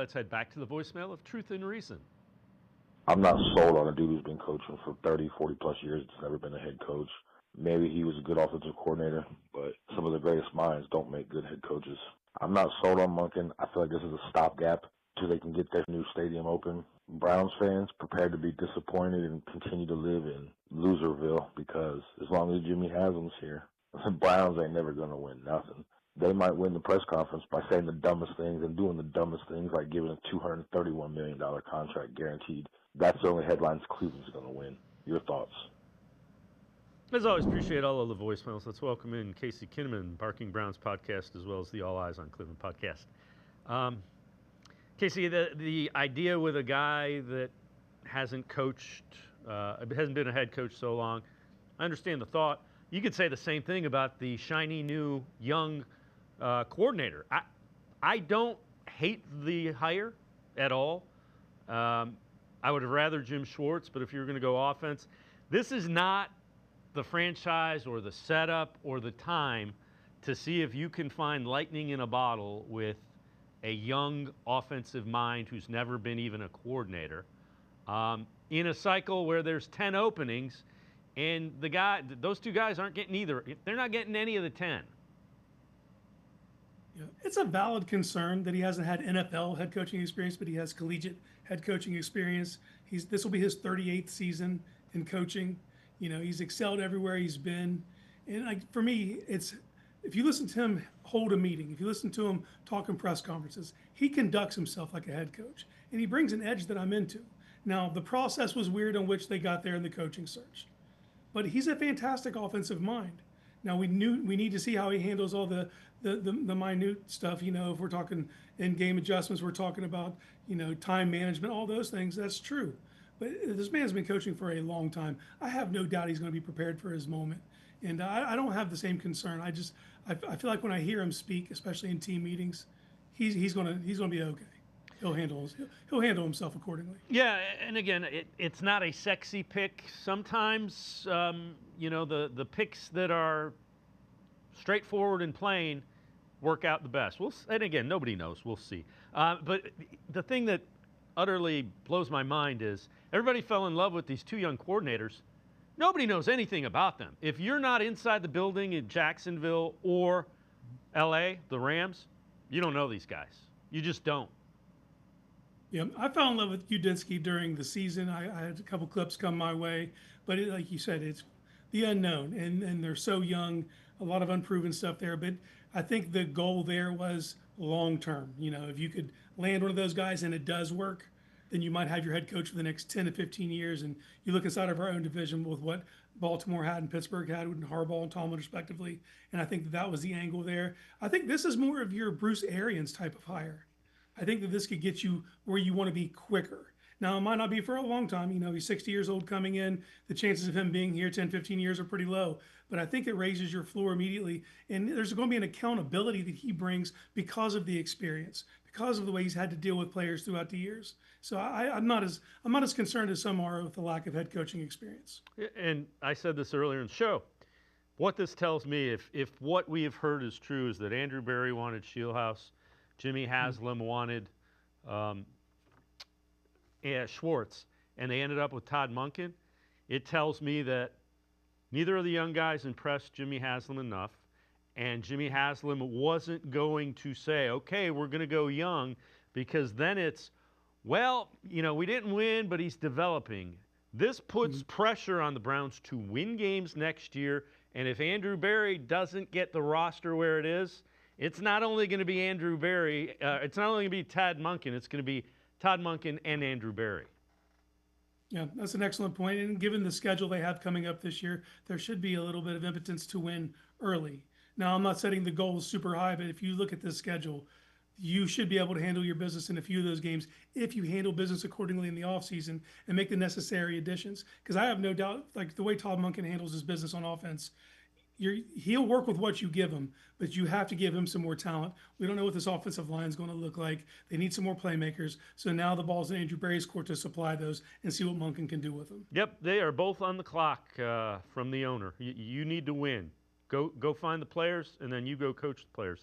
Let's head back to the voicemail of Truth and Reason. I'm not sold on a dude who's been coaching for 30, 40 plus years. That's never been a head coach. Maybe he was a good offensive coordinator, but some of the greatest minds don't make good head coaches. I'm not sold on Monken. I feel like this is a stopgap till they can get their new stadium open. Browns fans prepared to be disappointed and continue to live in Loserville because as long as Jimmy Haslam's here, the Browns ain't never going to win nothing. They might win the press conference by saying the dumbest things and doing the dumbest things, like giving a $231 million contract guaranteed. That's the only headlines Cleveland's going to win. Your thoughts? As always, appreciate all of the voicemails. Let's welcome in Casey Kinnaman, Barking Browns podcast, as well as the All Eyes on Cleveland podcast. Casey, the idea with a guy that hasn't coached, hasn't been a head coach so long, I understand the thought. You could say the same thing about the shiny new young coordinator. I don't hate the hire at all. I would have rather Jim Schwartz, but if you're going to go offense, this is not the franchise or the setup or the time to see if you can find lightning in a bottle with a young offensive mind who's never been even a coordinator in a cycle where there's 10 openings and those two guys aren't getting either. They're not getting any of the 10. Yeah, it's a valid concern that he hasn't had NFL head coaching experience, but he has collegiate head coaching experience. This will be his 38th season in coaching. He's excelled everywhere he's been. And for me, it's if you listen to him hold a meeting, if you listen to him talk in press conferences, he conducts himself like a head coach, and he brings an edge that I'm into. Now, the process was weird on which they got there in the coaching search, but he's a fantastic offensive mind. Now we need to see how he handles all the minute stuff. If we're talking in-game adjustments, we're talking about time management, all those things. That's true. But this man's been coaching for a long time. I have no doubt he's going to be prepared for his moment, and I don't have the same concern. I feel like when I hear him speak, especially in team meetings, he's going to be okay. He'll handle himself accordingly. Yeah, and again, it's not a sexy pick. Sometimes, the picks that are straightforward and plain work out the best. And again, nobody knows. We'll see. But the thing that utterly blows my mind is everybody fell in love with these two young coordinators. Nobody knows anything about them. If you're not inside the building in Jacksonville or L.A., the Rams, you don't know these guys. You just don't. Yeah, I fell in love with Udinski during the season. I had a couple clips come my way, but like you said, it's the unknown, and they're so young, a lot of unproven stuff there. But I think the goal there was long term. If you could land one of those guys and it does work, then you might have your head coach for the next 10 to 15 years. And you look inside of our own division with what Baltimore had and Pittsburgh had with Harbaugh and Tomlin respectively. And I think that was the angle there. I think this is more of your Bruce Arians type of hire. I think that this could get you where you want to be quicker. Now, it might not be for a long time. He's 60 years old coming in. The chances of him being here 10, 15 years are pretty low. But I think it raises your floor immediately. And there's going to be an accountability that he brings because of the experience, because of the way he's had to deal with players throughout the years. So I'm not as concerned as some are with the lack of head coaching experience. And I said this earlier in the show. What this tells me, if what we have heard is true, is that Andrew Berry wanted Shieldhouse, Jimmy Haslam wanted Schwartz, and they ended up with Todd Monken. It tells me that neither of the young guys impressed Jimmy Haslam enough, and Jimmy Haslam wasn't going to say, okay, we're going to go young, because then it's, well, we didn't win, but he's developing. This puts pressure on the Browns to win games next year, and if Andrew Berry doesn't get the roster where it is, it's not only going to be Andrew Berry, it's not only going to be Todd Monken, it's going to be Todd Monken and Andrew Berry. Yeah, that's an excellent point. And given the schedule they have coming up this year, there should be a little bit of impotence to win early. Now, I'm not setting the goals super high, but if you look at this schedule, you should be able to handle your business in a few of those games if you handle business accordingly in the offseason and make the necessary additions. Because I have no doubt, like the way Todd Monken handles his business on offense, he'll work with what you give him, but you have to give him some more talent. We don't know what this offensive line is going to look like. They need some more playmakers. So now the ball's in Andrew Berry's court to supply those and see what Monken can do with them. Yep, they are both on the clock from the owner. You need to win. Go find the players, and then you go coach the players.